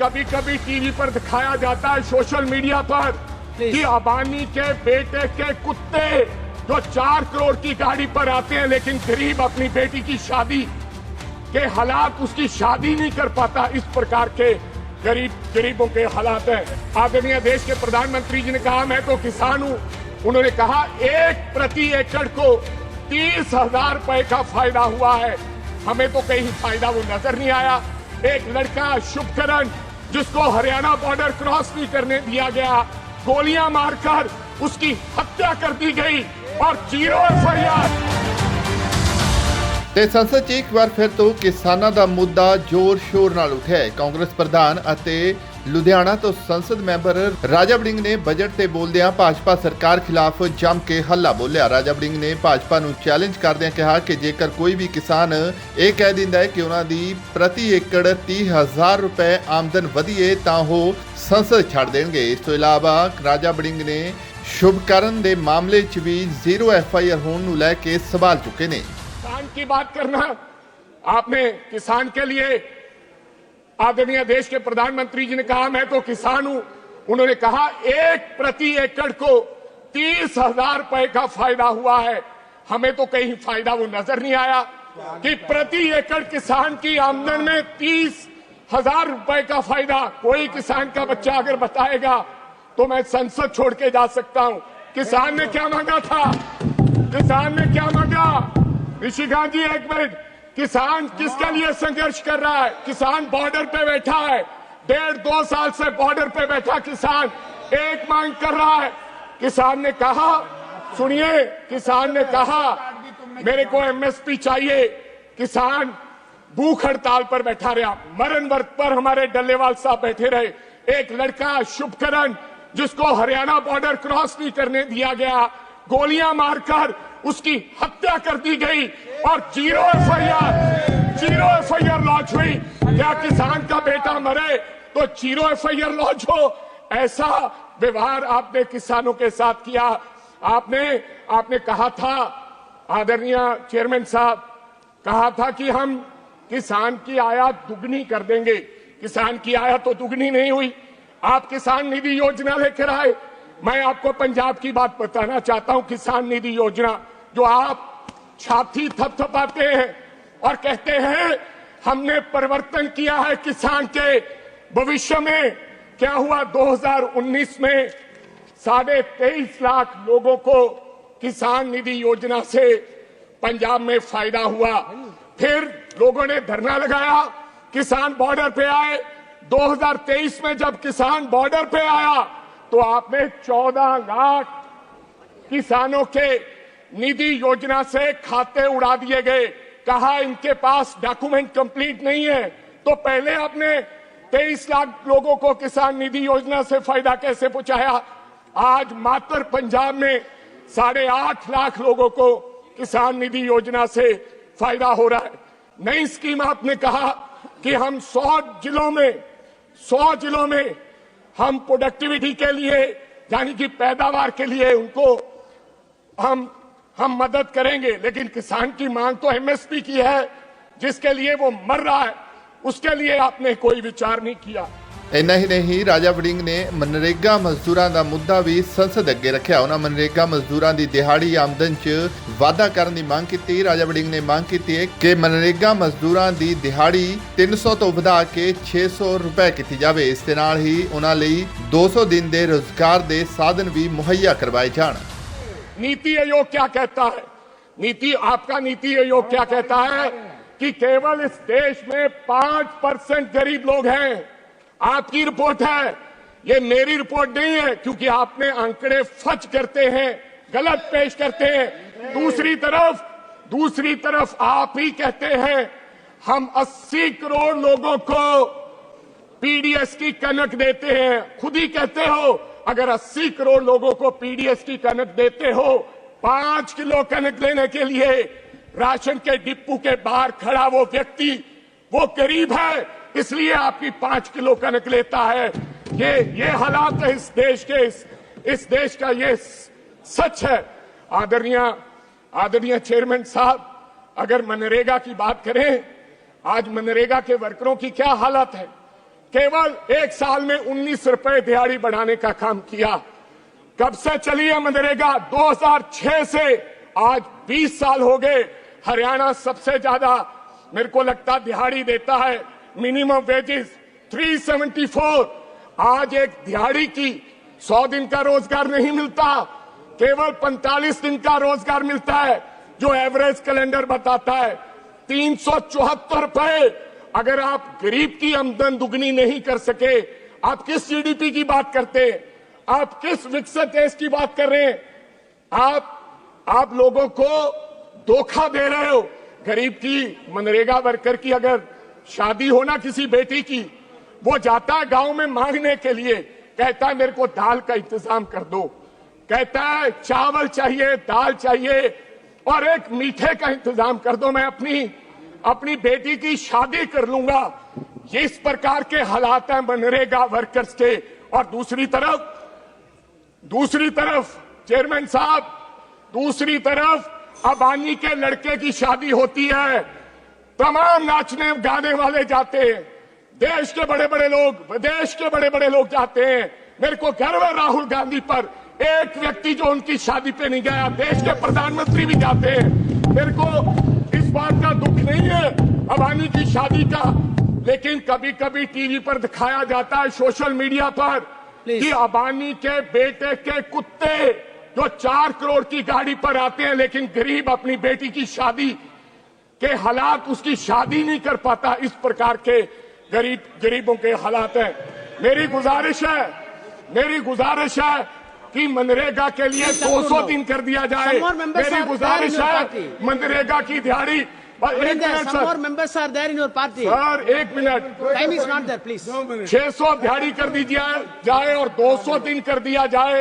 कभी कभी टीवी पर दिखाया जाता है, सोशल मीडिया पर, कि अबानी के बेटे के कुत्ते जो 4 करोड़ की गाड़ी पर आते हैं लेकिन गरीब अपनी बेटी की शादी के हालात, उसकी शादी नहीं कर पाता। इस प्रकार के गरीबों के हालात हैं। आदरणीय देश के प्रधानमंत्री जी ने कहा मैं तो किसान हूं। उन्होंने कहा 1 प्रति एकड़ को 30,000 रुपए का फायदा हुआ है। हमें तो कहीं फायदा वो नजर नहीं आया। एक लड़का शुभकरण जिसको हरियाणा बॉर्डर क्रॉस नहीं करने दिया गया, गोलियां मारकर उसकी हत्या कर दी गई और 0 FIR। ਤੇ ਸੰਸਦ 'ਚ ਇੱਕ ਵਾਰ ਫਿਰ ਤੋਂ ਕਿਸਾਨਾਂ ਦਾ ਮੁੱਦਾ ਜ਼ੋਰ ਸ਼ੋਰ ਨਾਲ ਉੱਠਿਆ ਹੈ। ਕਾਂਗਰਸ ਪ੍ਰਧਾਨ ਅਤੇ ਲੁਧਿਆਣਾ ਤੋਂ ਸੰਸਦ ਮੈਂਬਰ ਰਾਜਾ ਵੜਿੰਗ ਨੇ ਬਜਟ ਤੇ ਬੋਲਦਿਆਂ ਭਾਜਪਾ ਸਰਕਾਰ ਖਿਲਾਫ ਜੰਮ ਕੇ ਹੱਲਾ ਬੋਲਿਆ। ਰਾਜਾ ਵੜਿੰਗ ਨੇ ਭਾਜਪਾ ਨੂੰ ਚੈਲੰਜ ਕਰਦਿਆਂ ਕਿਹਾ ਕਿ ਜੇਕਰ ਕੋਈ ਵੀ ਕਿਸਾਨ ਇਹ ਕਹਿ ਦਿੰਦਾ ਹੈ ਕਿ ਉਹਨਾਂ ਦੀ ਪ੍ਰਤੀ ਏਕੜ 30,000 ਰੁਪਏ ਆਮਦਨ ਵਧੀਏ ਤਾਂ ਉਹ ਸੰਸਦ ਛੱਡ ਦੇਣਗੇ। ਇਸ ਤੋਂ ਇਲਾਵਾ ਰਾਜਾ ਵੜਿੰਗ ਨੇ ਸ਼ੁਭਕਰਨ ਦੇ ਮਾਮਲੇ 'ਚ ਵੀ 0 FIR ਹੋਣ ਨੂੰ ਲੈ ਕੇ ਸਵਾਲ ਚੁੱਕੇ ਨੇ। किसान की बात करना, आपने किसान के लिए आदरणीय देश के प्रधानमंत्री जी ने कहा मैं तो किसान हूं। उन्होंने कहा 1 प्रति एकड़ को 30,000 रुपए का फायदा हुआ है। हमें तो कहीं फायदा वो नजर नहीं आया कि प्रति एकड़ किसान की आमदन में 30,000 रुपए का फायदा। कोई किसान का बच्चा अगर बताएगा तो मैं संसद छोड़ के जा सकता हूं। किसान ने क्या मांगा था? किसान ने क्या मांगा? ऋषिकांत जी, 1 मिनट। किसान किसके लिए संघर्ष कर रहा है? किसान बॉर्डर पे बैठा है, 1.5-2 साल से बॉर्डर पे बैठा किसान एक मांग कर रहा है। किसान ने कहा, सुनिए, किसान ने कहा मेरे को MSP चाहिए। किसान भूख हड़ताल पर बैठा रहा, मरण वर्त पर हमारे डल्लेवाल साहब बैठे रहे। एक लड़का शुभकरण जिसको हरियाणा बॉर्डर क्रॉस नहीं करने दिया गया, गोलियां मारकर उसकी हत्या कर दी गई और 0 FIR लॉन्च हुई। क्या किसान का बेटा मरे तो 0 FIR लॉन्च हो? ऐसा व्यवहार आपने किसानों के साथ किया। आपने कहा था, आदरणीय चेयरमैन साहब, कहा था कि हम किसान की आयात दुगनी कर देंगे। किसान की आयात तो दुगनी नहीं हुई। आप किसान निधि योजना लेकर आए। मैं आपको पंजाब की बात बताना चाहता हूं। किसान निधि योजना जो आप छाती थपथपाते हैं और कहते हैं हमने परिवर्तन किया है किसान के भविष्य में। क्या हुआ? 2019 में 23.5 लाख लोगों को किसान निधि योजना से पंजाब में फायदा हुआ। फिर लोगों ने धरना लगाया, किसान बॉर्डर पे आए। 2023 में जब किसान बॉर्डर पे आया तो आपने 14 लाख किसानों के निधि योजना से खाते उड़ा दिए गए। कहा इनके पास डॉक्यूमेंट कंप्लीट नहीं है। तो पहले आपने 23 लाख लोगों को किसान निधि योजना से फायदा कैसे पहुंचाया? आज मात्र पंजाब में 8.5 लाख लोगों को किसान निधि योजना से फायदा हो रहा है। नई स्कीम आपने कहा कि हम 100 जिलों में हम प्रोडक्टिविटी के लिए, यानी कि पैदावार के लिए उनको हम मदद करेंगे। लेकिन किसान की मांग तो MSP की है, जिसके लिए वो मर रहा है, उसके लिए आपने कोई विचार नहीं किया। ਇੰਨਾ ਹੀ ਨਹੀਂ, ਰਾਜਾ ਵੜਿੰਗ ਨੇ ਮਨਰੇਗਾ ਮਜ਼ਦੂਰਾਂ ਦਾ ਮੁੱਦਾ ਵੀ ਸੰਸਦ ਅੱਗੇ ਰੱਖਿਆ। ਉਹਨਾਂ ਮਨਰੇਗਾ ਮਜ਼ਦੂਰਾਂ ਦੀ ਦਿਹਾੜੀ ਆਮਦਨ 'ਚ ਵਾਧਾ ਕਰਨ ਦੀ ਮੰਗ ਕੀਤੀ। ਰਾਜਾ ਵੜਿੰਗ ਨੇ ਮੰਗ ਕੀਤੀ ਹੈ ਕਿ ਮਨਰੇਗਾ ਮਜ਼ਦੂਰਾਂ ਦੀ ਦਿਹਾੜੀ 300 ਤੋਂ ਵਧਾ ਕੇ 600 ਰੁਪਏ ਕੀਤੀ ਜਾਵੇ। ਇਸ ਦੇ ਨਾਲ ਹੀ ਉਹਨਾਂ ਲਈ 200 ਦਿਨ ਦੇ ਰੋਜ਼ਗਾਰ ਦੇ ਸਾਧਨ ਵੀ ਮੁਹੱਈਆ ਕਰਵਾਏ ਜਾਣ। नीति आयोग क्या कहता है? आपका नीति आयोग क्या कहता है कि केवल इस देश में 5% गरीब लोग हैं। आपकी रिपोर्ट है, ये मेरी रिपोर्ट नहीं है, क्योंकि आपने आंकड़े फच करते हैं, गलत पेश करते हैं। दूसरी तरफ आप ही कहते हैं हम 80 करोड़ लोगों को PDS की कनक देते हैं। खुद ही कहते हो अगर 80 करोड़ लोगों को PDS की कनक देते हो, 5 किलो कनक लेने के लिए राशन के डिपो के बाहर खड़ा वो व्यक्ति वो गरीब है, इसलिए आपकी 5 किलो कनक लेता है। ये हालात है इस देश के, इस देश का ये सच है। आदरणीय चेयरमैन साहब, अगर मनरेगा की बात करें, आज मनरेगा के वर्करों की क्या हालत है? केवल एक साल में 19 रुपए दिहाड़ी बढ़ाने का काम किया। कब से चली है मनरेगा? 2006 से आज 20 साल हो गए। हरियाणा सबसे ज्यादा मेरे को लगता दिहाड़ी देता है। Minimum wages 374। आज एक दिहाड़ी की 100 दिन का रोजगार नहीं मिलता, केवल 45 दिन का रोजगार मिलता है, जो एवरेज कैलेंडर बताता है 374 रुपए। अगर आप गरीब की आमदन दुगनी नहीं कर सके, आप किस जीडीपी की बात करते हैं? आप किस विकसित देश की बात कर रहे हैं? आप लोगों को धोखा दे रहे हो। गरीब की मनरेगा वर्कर की अगर शादी हो ना किसी बेटी की, वो जाता है गांव में मांगने के लिए, कहता है मेरे को दाल का इंतजाम कर दो, कहता है चावल चाहिए, दाल चाहिए और एक मीठे का इंतजाम कर दो, मैं अपनी बेटी की शादी कर लूंगा। ये इस प्रकार के हालात हैं मनरेगा वर्कर्स के। और दूसरी तरफ चेयरमैन साहब, दूसरी तरफ अबानी के लड़के की शादी होती है, तमाम नाचने गाने वाले जाते हैं, देश के बड़े बड़े लोग, विदेश के बड़े बड़े लोग जाते हैं। मेरे को गर्व है राहुल गांधी पर, एक व्यक्ति जो उनकी शादी पे नहीं गया। देश के प्रधानमंत्री भी जाते हैं। मेरे को इस बात का दुख नहीं है अबानी की शादी का, लेकिन कभी कभी टीवी पर दिखाया जाता है, सोशल मीडिया पर, कि अबानी के बेटे के कुत्ते जो 4 करोड़ की गाड़ी पर आते हैं, लेकिन गरीब अपनी बेटी की शादी के हालात, उसकी शादी नहीं कर पाता। इस प्रकार के गरीबों के हालात हैं। मेरी गुजारिश है कि मनरेगा के लिए 200 दिन कर दिया जाए। मेरी गुजारिश है मनरेगा की दिहाड़ी। एक मिनट सर, एक मिनट, 600 दिहाड़ी कर दी जाए और 200 दिन कर दिया जाए,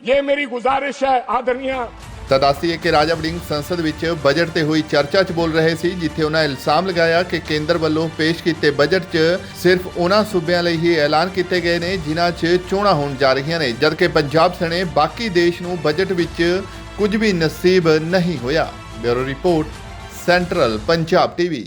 ये मेरी गुजारिश है आदरणीय। ਤਾਂ ਦੱਸੀਏ ਕਿ ਰਾਜਾ ਵੜਿੰਗ ਸੰਸਦ ਵਿੱਚ ਬਜਟ ਤੇ ਹੋਈ ਚਰਚਾ 'ਚ ਬੋਲ ਰਹੇ ਸੀ, ਜਿੱਥੇ ਉਹਨਾਂ ਇਲਜ਼ਾਮ ਲਗਾਇਆ ਕਿ ਕੇਂਦਰ ਵੱਲੋਂ ਪੇਸ਼ ਕੀਤੇ ਬਜਟ 'ਚ ਸਿਰਫ ਉਹਨਾਂ ਸੂਬਿਆਂ ਲਈ ਹੀ ਐਲਾਨ ਕੀਤੇ ਗਏ ਨੇ ਜਿਨ੍ਹਾਂ 'ਚ ਚੋਣਾਂ ਹੋਣ ਜਾ ਰਹੀਆਂ ਨੇ, ਜਦਕਿ ਪੰਜਾਬ ਸਣੇ ਬਾਕੀ ਦੇਸ਼ ਨੂੰ ਬਜਟ ਵਿੱਚ ਕੁਝ ਵੀ ਨਸੀਬ ਨਹੀਂ ਹੋਇਆ। Bureau report, central Punjab TV.